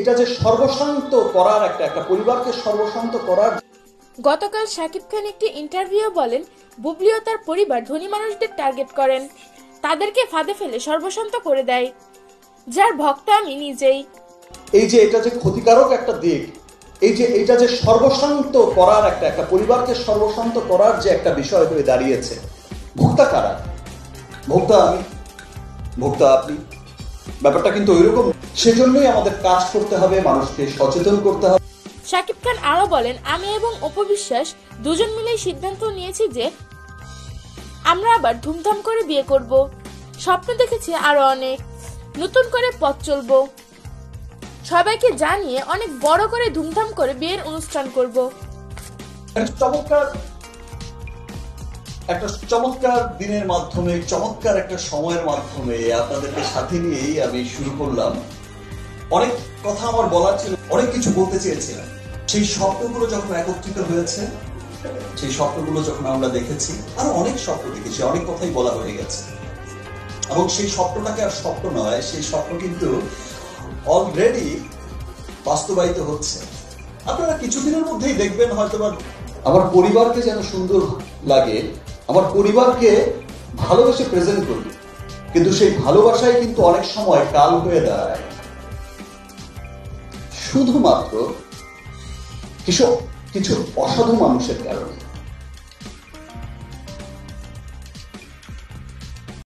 এটা যে সর্বশান্ত করার একটা পরিবারকে সর্বশান্ত করার। গতকাল শাকিব খান একটি ইন্টারভিউ বলেন, বুবলি ও তার পরিবার ধনী মানুষদের টার্গেট করেন, তাদেরকে ফাঁদে ফেলে সর্বশান্ত করে দেয়, যার ভক্ত আমি নিজেই। এই যে এটা যে ক্ষতিকারক একটা দিক, এই যে এটা যে সর্বশান্ত করার একটা পরিবারকে সর্বশান্ত করার যে একটা বিষয় হয়ে দাঁড়িয়েছে। ভোক্তা কারা? ভোক্তা আমি, ভোক্তা আপনি। ব্যাপারটা কিন্তু ওইরকম। সেজন্যই আমাদের কাজ করতে হবে, মানুষকে সচেতন করতে হবে। শাকিব খান আরো বলেন, আমি এবং অপু বিশ্বাস দুজন মিলেই সিদ্ধান্ত নিয়েছি যে আমরা আবার ধুমধাম করে বিয়ে করব। স্বপ্ন দেখেছি আরো অনেক, নতুন করে পথ চলবো, সবাইকে জানিয়ে অনেক বড় করে ধুমধাম করে বিয়ের অনুষ্ঠান করব। চমৎকার দিনের মাধ্যমে, চমৎকার একটা সময়ের মাধ্যমে আপনাদেরকে সাথে নিয়েই আমি শুরু করলাম। অনেক কথা আমার বলার ছিল, অনেক কিছু বলতে চেয়েছিলাম। সেই স্বপ্নগুলো যখন একত্রিত হয়েছে, সেই স্বপ্নগুলো যখন আমরা দেখেছি, আরো অনেক স্বপ্ন দেখেছি, অনেক কথাই বলা হয়ে গেছে। এবং সেই স্বপ্নটাকে আর স্বপ্ন নয়, সেই স্বপ্ন কিন্তু অলরেডি বাস্তবায়িত হচ্ছে। আপনারা কিছুদিনের মধ্যেই দেখবেন হয়তো আমার পরিবারকে যেন সুন্দর লাগে, আমার পরিবারকে ভালোবেসে প্রেজেন্ট করি, কিন্তু সেই ভালোবাসায় কিন্তু অনেক সময় কাল হয়ে দাঁড়ায় শুধুমাত্র কিছু অসাধু মানুষের কারণে।